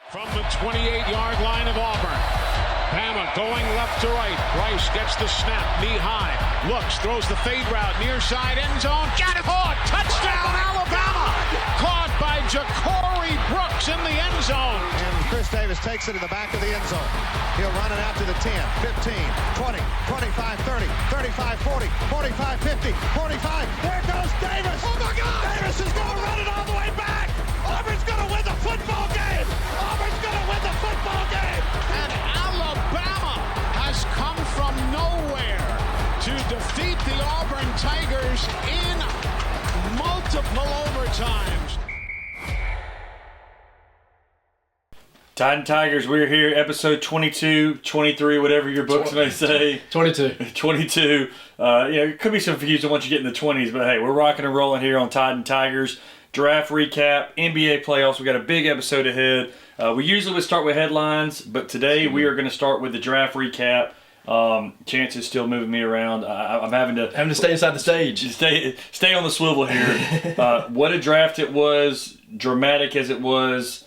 From the 28-yard line of Auburn. Bama going left to right. Bryce gets the snap, knee high. Looks, throws the fade route, near side end zone. Got it! Caught! Touchdown, Alabama! Caught by Ja'Cory Brooks in the end zone. And Chris Davis takes it to the back of the end zone. He'll run it out to the 10, 15, 20, 25, 30, 35, 40, 45, 50, 45. There goes Davis! Oh my God! Davis is going to run it all the way back! Auburn's going to win the football game! Auburn's going to win the football game! And Alabama has come from nowhere to defeat the Auburn Tigers in multiple overtimes. Titan Tigers, we're here, episode 22, 23, whatever your books may say. 22. 22. It could be some confusion once you get in the 20s, but hey, we're rocking and rolling here on Titan Tigers. Draft recap, NBA playoffs. We got a big episode ahead. We usually would start with headlines, but today we are going to start with the draft recap. Chance is still moving me around. I'm having to stay inside the stage. Stay on the swivel here. What a draft it was, dramatic as it was.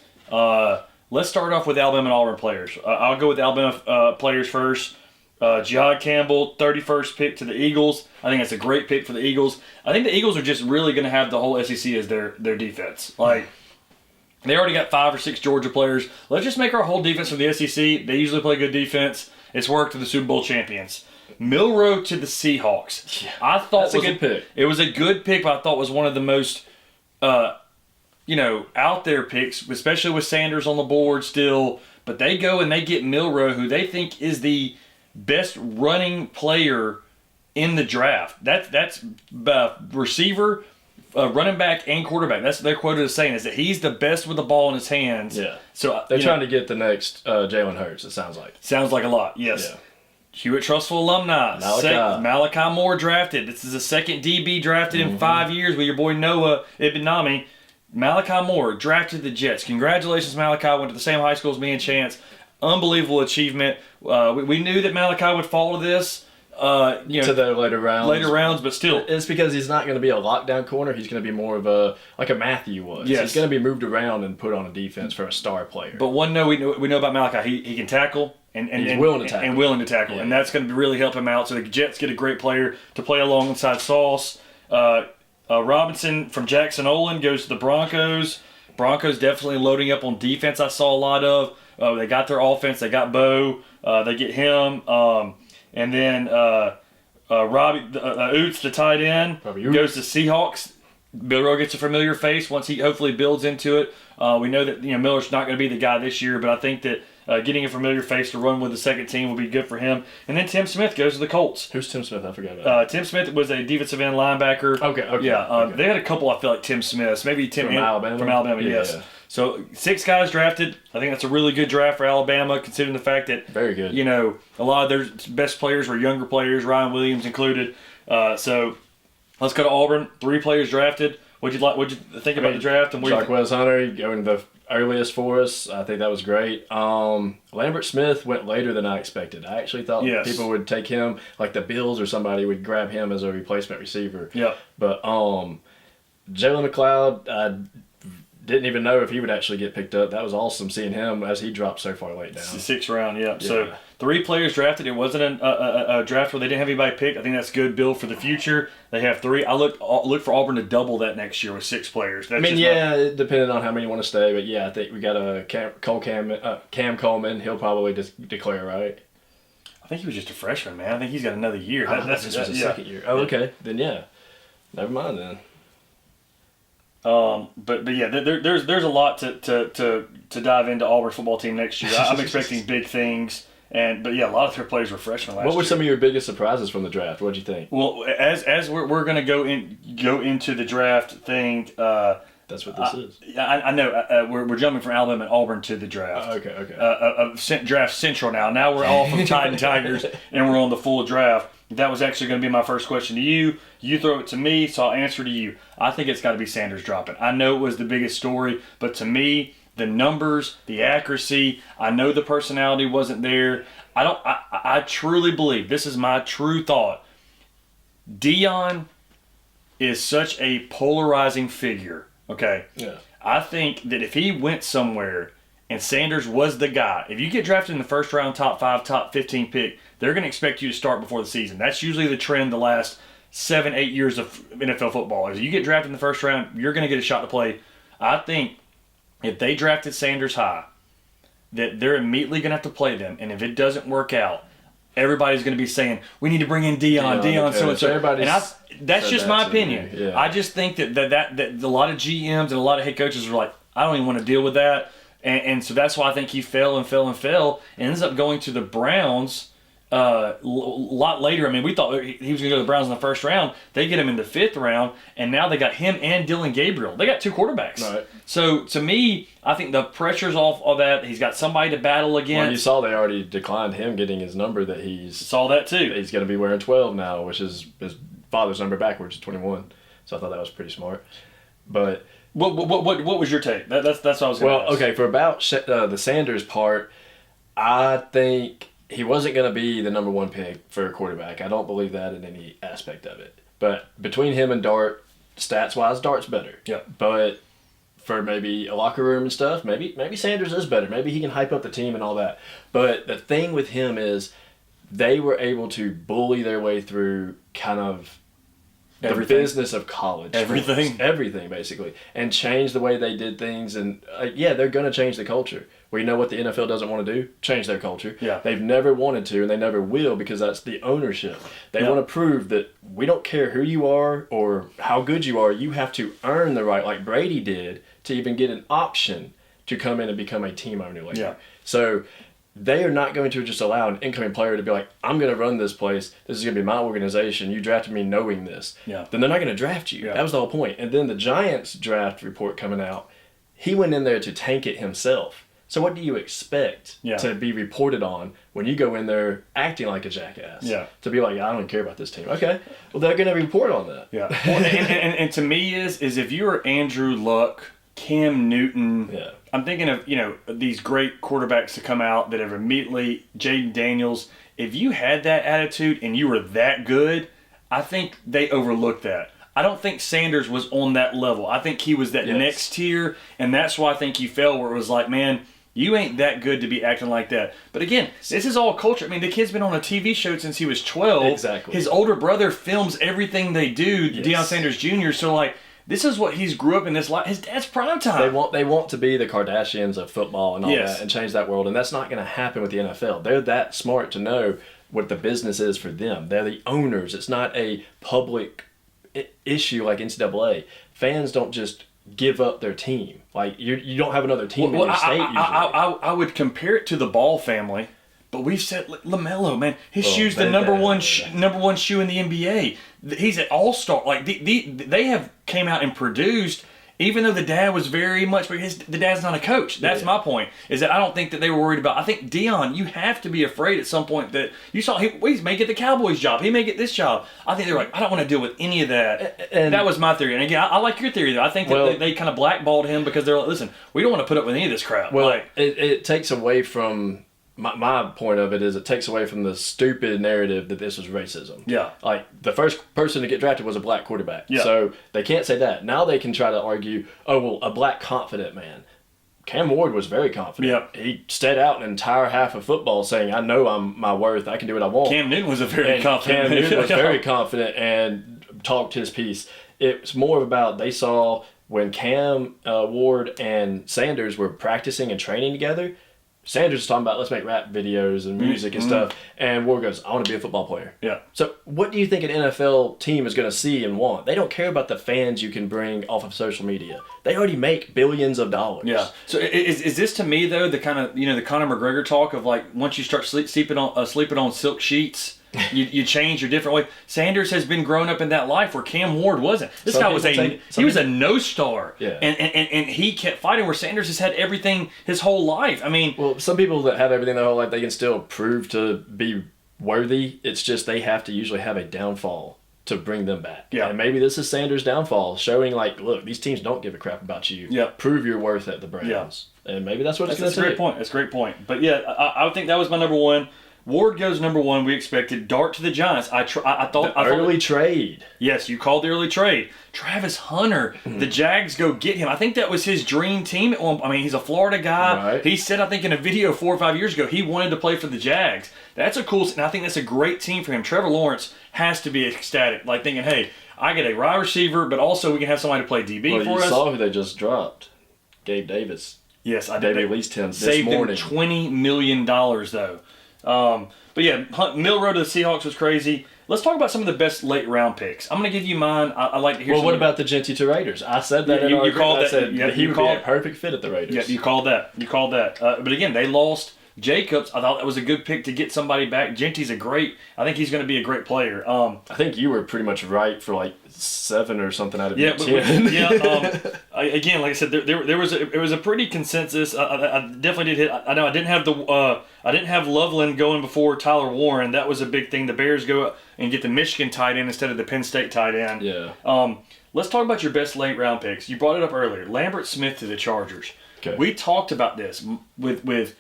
Let's start off with Alabama and Auburn players. I'll go with Alabama players first. Jihad Campbell, 31st pick to the Eagles. I think that's a great pick for the Eagles. I think the Eagles are just really going to have the whole SEC as their defense. Like, they already got 5 or 6 Georgia players. Let's just make our whole defense from the SEC. They usually play good defense. It's worked to the Super Bowl champions. Milroe to the Seahawks. Yeah, I thought that's a good pick. It was a good pick, but I thought was one of the most out there picks, especially with Sanders on the board still. But they go and they get Milroe, who they think is the best running player in the draft. That's receiver, running back, and quarterback. That's what they're quoted as saying, is that he's the best with the ball in his hands. Yeah. So they're trying to get the next Jalen Hurts, it sounds like. Sounds like a lot, yes. Yeah. Hewitt-Trussville alumni. Malachi Moore drafted. This is the second DB drafted in 5 years with your boy Noah Ibnami. Malachi Moore drafted the Jets. Congratulations, Malachi. Went to the same high school as me and Chance. Unbelievable achievement. We knew that Malachi would follow this. To the later rounds. But still. It's because he's not going to be a lockdown corner. He's going to be more of a Matthew was. Yes. He's going to be moved around and put on a defense for a star player. But one note we know about Malachi, he can tackle and he's willing to tackle. Yeah. And that's going to really help him out. So the Jets get a great player to play alongside Sauce. Robinson from Jackson Olin goes to the Broncos. Broncos definitely loading up on defense. I saw a lot of. They got their offense. They got Bo. They get him. And then Robbie Oots, the tight end, goes to Seahawks. Milroe gets a familiar face once he hopefully builds into it. We know that Miller's not going to be the guy this year, but I think that getting a familiar face to run with the second team will be good for him. And then Tim Smith goes to the Colts. Who's Tim Smith? I forgot about Tim Smith was a defensive end linebacker. Okay. Yeah, okay. They had a couple, I feel like, Tim Smiths. Maybe Tim from Alabama? From Alabama, yes. Yeah. So 6 guys drafted. I think that's a really good draft for Alabama, considering the fact that very good. A lot of their best players were younger players, Ryan Williams included. So let's go to Auburn. 3 players drafted. What'd you think about the draft? And Jarquez Hunter going the earliest for us. I think that was great. Lambert Smith went later than I expected. I actually thought people would take him, like the Bills or somebody would grab him as a replacement receiver. Yeah. But Jalen McLeod, I didn't even know if he would actually get picked up. That was awesome seeing him as he dropped so far late down. It's the 6th round, yeah. So 3 players drafted. It wasn't a draft where they didn't have anybody picked. I think that's good build for the future. They have 3. I look for Auburn to double that next year with 6 players. Depending on how many want to stay. But yeah, I think we got a Cam Coleman. He'll probably just declare, right? I think he was just a freshman, man. I think he's got another year. This was his second year. Oh, okay. Then yeah. Never mind then. But yeah, there's a lot to dive into Auburn's football team next year. I'm expecting big things, but yeah, a lot of their players were freshmen last year. What were some of your biggest surprises from the draft? What did you think? Well, as we're going to go into the draft thing. That's what this is. I know. We're jumping from Alabama and Auburn to the draft. Okay. Draft Central now. Now we're all from Titan Tigers, and we're on the full draft. That was actually going to be my first question to you. You throw it to me, so I'll answer to you. I think it's got to be Sanders dropping. I know it was the biggest story, but to me, the numbers, the accuracy, I know the personality wasn't there. I truly believe, this is my true thought, Deion is such a polarizing figure, okay? Yeah. I think that if he went somewhere and Sanders was the guy. If you get drafted in the first round, top 5, top 15 pick, they're going to expect you to start before the season. That's usually the trend the last 7-8 years of NFL football. If you get drafted in the first round, you're going to get a shot to play. I think if they drafted Sanders high, that they're immediately going to have to play them. And if it doesn't work out, everybody's going to be saying, we need to bring in Deion, so-and-so. That's just my opinion. Yeah. I just think that a lot of GMs and a lot of head coaches are like, I don't even want to deal with that. And so that's why I think he fell and ends up going to the Browns a lot later. I mean, we thought he was going to go to the Browns in the first round. They get him in the 5th round, and now they got him and Dylan Gabriel. They got 2 quarterbacks. Right. So, to me, I think the pressure's off of that. He's got somebody to battle against. Well, you saw they already declined him getting his number that saw that too. He's going to be wearing 12 now, which is his father's number backwards, 21. So I thought that was pretty smart. But what was your take? That's what I was going to ask. Okay, for about the Sanders part, I think he wasn't going to be the number 1 pick for a quarterback. I don't believe that in any aspect of it. But between him and Dart, stats-wise, Dart's better. Yeah. But for maybe a locker room and stuff, maybe Sanders is better. Maybe he can hype up the team and all that. But the thing with him is they were able to bully their way through kind of the business of college. Everything, basically. And change the way they did things. And, they're going to change the culture. We know what the NFL doesn't want to do, change their culture. Yeah. They've never wanted to, and they never will, because that's the ownership. They want to prove that we don't care who you are or how good you are. You have to earn the right, like Brady did, to even get an option to come in and become a team owner later. Yeah. So they are not going to just allow an incoming player to be like, I'm going to run this place. This is going to be my organization. You drafted me knowing this. Yeah. Then they're not going to draft you. Yeah. That was the whole point. And then the Giants draft report coming out, he went in there to tank it himself. So what do you expect to be reported on when you go in there acting like a jackass? Yeah. To be like, I don't care about this team. Okay. Well, they're going to report on that. Yeah. Well, and to me is if you were Andrew Luck, Cam Newton, I'm thinking of, these great quarterbacks to come out that have immediately, Jaden Daniels, if you had that attitude and you were that good, I think they overlooked that. I don't think Sanders was on that level. I think he was that next tier, and that's why I think he fell, where it was like, man, you ain't that good to be acting like that. But again, this is all culture. I mean, the kid's been on a TV show since he was 12. Exactly. His older brother films everything they do, Deion Sanders Jr., so like, this is what he's grew up in this life. His dad's primetime. They want to be the Kardashians of football and all that and change that world, and that's not going to happen with the NFL. They're that smart to know what the business is for them. They're the owners. It's not a public issue like NCAA. Fans don't just give up their team. Like, you don't have another team in your state usually. I would compare it to the Ball family, but we've said LaMelo, man, his shoe's the number one shoe in the NBA. He's an all-star. Like, they have came out and produced, even though the dad was very much, but the dad's not a coach. That's my point, is that I don't think that they were worried about. I think Deion, you have to be afraid at some point that you saw he may get the Cowboys job. He may get this job. I think they're like, I don't want to deal with any of that. And that was my theory. And again, I like your theory, though. I think that they kind of blackballed him because they're like, listen, we don't want to put up with any of this crap. Well, like, it takes away from... My point of it is it takes away from the stupid narrative that this was racism. Yeah. Like, the first person to get drafted was a black quarterback. Yeah. So they can't say that. Now they can try to argue, a black confident man. Cam Ward was very confident. Yeah. He stayed out an entire half of football saying, I know I'm my worth. I can do what I want. Cam Newton was very confident. Cam Newton was very confident and talked his piece. It's more about they saw when Cam Ward and Sanders were practicing and training together, Sanders is talking about, let's make rap videos and music and stuff. And Ward goes, I want to be a football player. Yeah. So what do you think an NFL team is going to see and want? They don't care about the fans you can bring off of social media. They already make billions of dollars. Yeah. So is this to me, though, the kind of, the Conor McGregor talk of like, once you start sleeping on silk sheets, you change your different way. Sanders has been growing up in that life where Cam Ward wasn't. This guy was a no-star. Yeah. And he kept fighting where Sanders has had everything his whole life. I mean, well, some people that have everything their whole life, they can still prove to be worthy. It's just they have to usually have a downfall to bring them back. Yeah. And maybe this is Sanders' downfall, showing like, look, these teams don't give a crap about you. Yeah. Prove your worth at the Browns. Yeah. And maybe that's what it's going to That's a great point. That's a great point. But yeah, I would think that was my number one. Ward goes number 1. We expected. Dart to the Giants. I thought early trade. Yes, you called the early trade. Travis Hunter. The Jags go get him. I think that was his dream team. He's a Florida guy. Right. He said, I think in a video 4 or 5 years ago, he wanted to play for the Jags. That's a cool. And I think that's a great team for him. Trevor Lawrence has to be ecstatic, like thinking, hey, I get a wide receiver, but also we can have somebody to play DB for us. You saw who they just dropped. Gabe Davis. Yes, I did. They released him Saved this morning. Them $20 million, though. But yeah, Milroe to the Seahawks was crazy. Let's talk about some of the best late round picks. I'm going to give you mine. I like to hear. Well, what about the Genty to Raiders? I said that in our you called I that. said Yeah, he would be a perfect fit at the Raiders. Yeah, you called that. But again, they lost Jacobs. I thought that was a good pick to get somebody back. Genty's I think he's going to be a great player. I think you were pretty much right for like 7 or something out of 10. Again, like I said, it was a pretty consensus. I definitely did hit. I know I didn't have Loveland going before Tyler Warren. That was a big thing. The Bears go and get the Michigan tight end instead of the Penn State tight end. Yeah. Let's talk about your best late round picks. You brought it up earlier. Lambert Smith to the Chargers. Okay. We talked about this with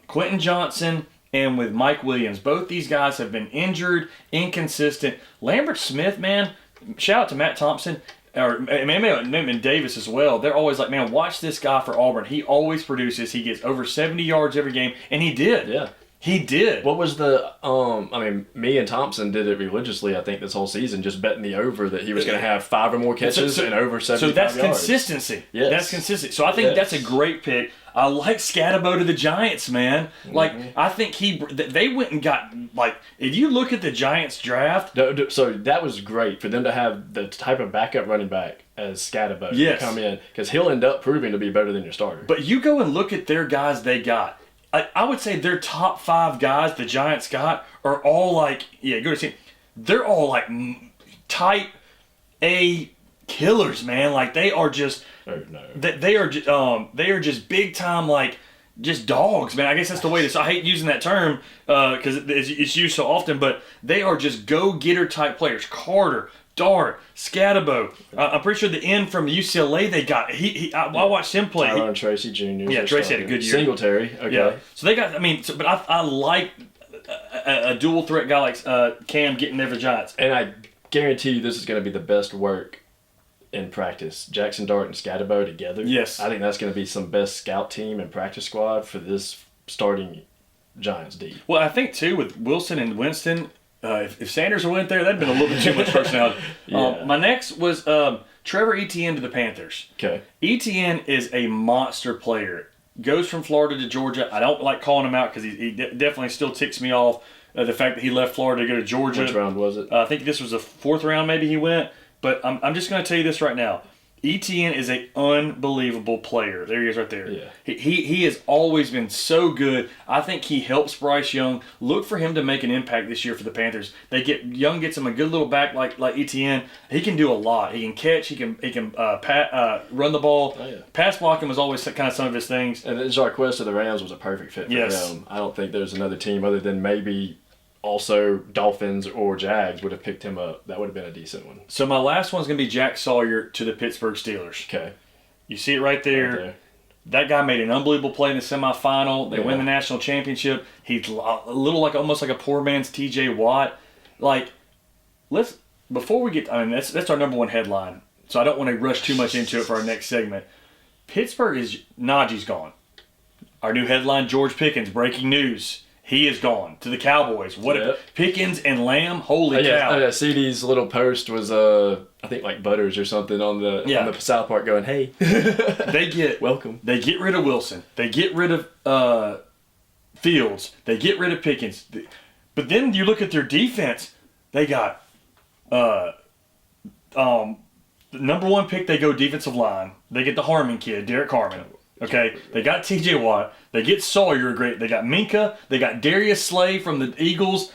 Quentin Johnson and with Mike Williams. Both these guys have been injured, inconsistent. Lambert Smith, man, shout out to Matt Thompson, or maybe Davis as well. They're always like, man, watch this guy for Auburn. He always produces. He gets over 70 yards every game, and he did. Yeah. He did. What was the me and Thompson did it religiously, I think, this whole season, just betting the over that he was going to have 5 or more catches and over 75 So that's yards. consistency. Yes. That's consistency. So I think that's a great pick. I like Scatabo to the Giants, man. Like, I think they went and got, like, if you look at the Giants draft. So that was great for them to have the type of backup running back as Scatabo to come in, because he'll end up proving to be better than your starter. But you go and look at their guys they got. I would say their top 5 guys the Giants got are all like, go to see. They're all like type A killers, man. Like they are just, they are just big time, like just dogs, man. I guess that's the way to. I hate using that term because it's used so often, but they are just go-getter type players. Carter, Dart, Scatabo. I'm pretty sure the end from UCLA they got. I watched him play. Tyron Tracy Jr. Yeah, Tracy had a good year. Singletary. Okay. Yeah. So they got. But I like a dual threat guy like Cam getting there for Giants. And I guarantee you, this is going to be the best work in practice. Jackson Dart and Scatabo together. Yes. I think that's going to be some best scout team and practice squad for this starting Giants D. Well, I think too with Wilson and Winston. If Sanders went there, that'd been a little bit too much personality. Yeah. My next was Trevor Etienne to the Panthers. Okay. Etienne is a monster player. Goes from Florida to Georgia. I don't like calling him out because he definitely still ticks me off. The fact that he left Florida to go to Georgia. Which round was it? I think this was the 4th round maybe he went. But I'm just going to tell you this right now. Etienne is an unbelievable player. There he is right there. Yeah. He has always been so good. I think he helps Bryce Young. Look for him to make an impact this year for the Panthers. Young gets him a good little back like Etienne. He can do a lot. He can catch. He can run the ball. Oh, yeah. Pass blocking was always kind of some of his things. And Jarquez to the Rams was a perfect fit for them. I don't think there's another team other than maybe also Dolphins or Jags would have picked him up. That would have been a decent one. So my last one's going to be Jack Sawyer to the Pittsburgh Steelers. Okay. You see it right there. That guy made an unbelievable play in the semifinal. They win the national championship. He's a little almost like a poor man's T.J. Watt. Before we get, that's our number one headline. So I don't want to rush too much into it for our next segment. Najee's gone. Our new headline, George Pickens, breaking news. He is gone to the Cowboys. Pickens and Lamb? Holy cow. CD's little post was, I think, like Butters or something on the South Park going, hey. They get welcome. They get rid of Wilson. They get rid of Fields. They get rid of Pickens. But then you look at their defense. They got the number 1 pick. They go defensive line. They get the Harmon kid, Derek Harmon. Okay, they got T.J. Watt. They get Sawyer, great. They got Minka. They got Darius Slay from the Eagles.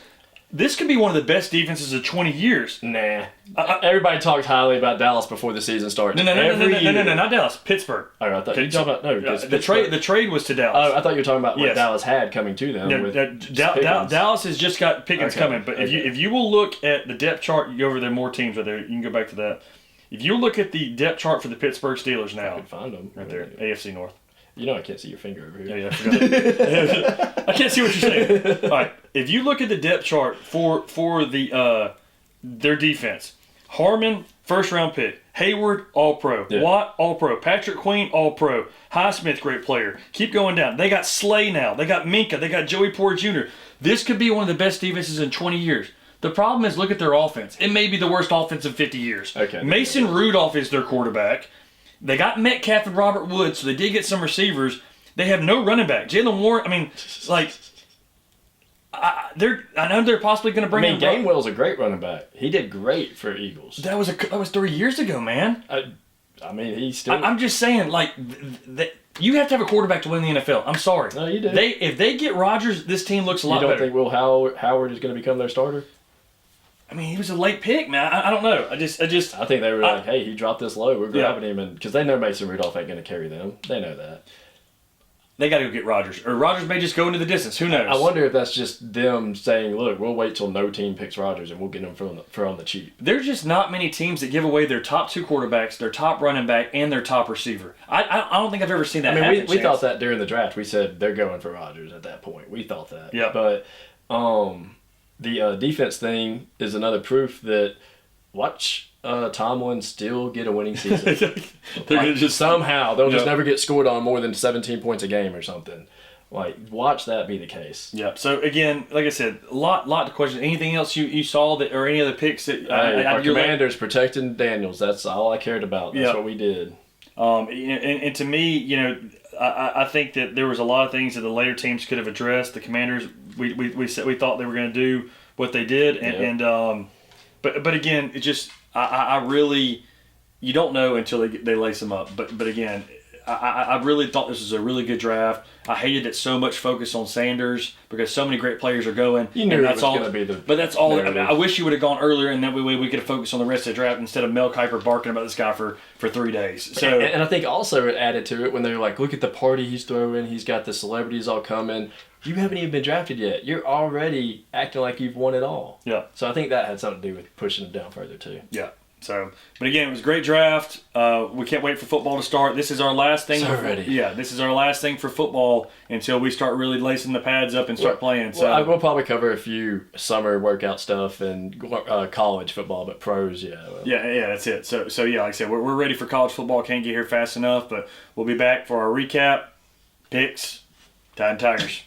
This could be one of the best defenses of 20 years. Nah. Everybody talked highly about Dallas before the season started. No, not Dallas. Pittsburgh. Oh, I thought you were talking about the trade was to Dallas. Oh, I thought you were talking about what Dallas had coming to them. Dallas has just got Pickens coming. But if you will look at the depth chart, you go over there more teams right there. You can go back to that. If you look at the depth chart for the Pittsburgh Steelers now, I could find them right there, AFC North. You know I can't see your finger over here. Yeah, I forgot. I can't see what you're saying. All right, if you look at the depth chart for the their defense, Harmon, first-round pick. Hayward, All-Pro. Yeah. Watt, All-Pro. Patrick Queen, All-Pro. Highsmith, great player. Keep going down. They got Slay now. They got Minka. They got Joey Porter Jr. This could be one of the best defenses in 20 years. The problem is, look at their offense. It may be the worst offense in 50 years. Okay. Mason Rudolph is their quarterback. They got Metcalf and Robert Woods, so they did get some receivers. They have no running back. Jalen Warren, I mean, like, I know they're possibly going to bring in. Gainwell's a great running back. He did great for Eagles. That was 3 years ago, man. I mean, he's still. I'm just saying, like, you have to have a quarterback to win the NFL. I'm sorry. No, you do. If they get Rodgers, this team looks a lot better. You don't think Will Howard is going to become their starter? I mean, he was a late pick, man. I don't know. I think they were like, hey, he dropped this low. We're grabbing him, and because they know Mason Rudolph ain't going to carry them. They know that. They got to go get Rodgers, or Rodgers may just go into the distance. Who knows? I wonder if that's just them saying, "Look, we'll wait till no team picks Rodgers, and we'll get him for on the cheap." There's just not many teams that give away their top 2 quarterbacks, their top running back, and their top receiver. I don't think I've ever seen that happen. We thought that during the draft. We said they're going for Rodgers at that point. We thought that. Yeah. But the defense thing is another proof that watch Tomlin still get a winning season. They're gonna just somehow they'll just never get scored on more than 17 points a game or something. Like, watch that be the case. Yeah. So again, like I said, a lot to question. Anything else you saw that, or any other picks that? Our Commanders protecting Daniels. That's all I cared about. That's what we did. And to me, I think that there was a lot of things that the later teams could have addressed. The Commanders, we thought they were going to do what they did, but again, it just I really, you don't know until they lace them up. But again, I really thought this was a really good draft. I hated that so much focus on Sanders because so many great players are going. You knew that's all going to be the. But that's all. I mean, I wish you would have gone earlier, and that way we could have focused on the rest of the draft instead of Mel Kiper barking about this guy for 3 days. So and I think also it added to it when they were like, look at the party he's throwing. He's got the celebrities all coming. You haven't even been drafted yet. You're already acting like you've won it all. Yeah. So I think that had something to do with pushing it down further too. Yeah. So, but again, it was a great draft. We can't wait for football to start. This is our last thing. Yeah, this is our last thing for football until we start really lacing the pads up and start playing. So I will probably cover a few summer workout stuff and college football, but pros, yeah. Yeah, that's it. So yeah, like I said, we're ready for college football. Can't get here fast enough, but we'll be back for our recap, picks, Tide and Tigers.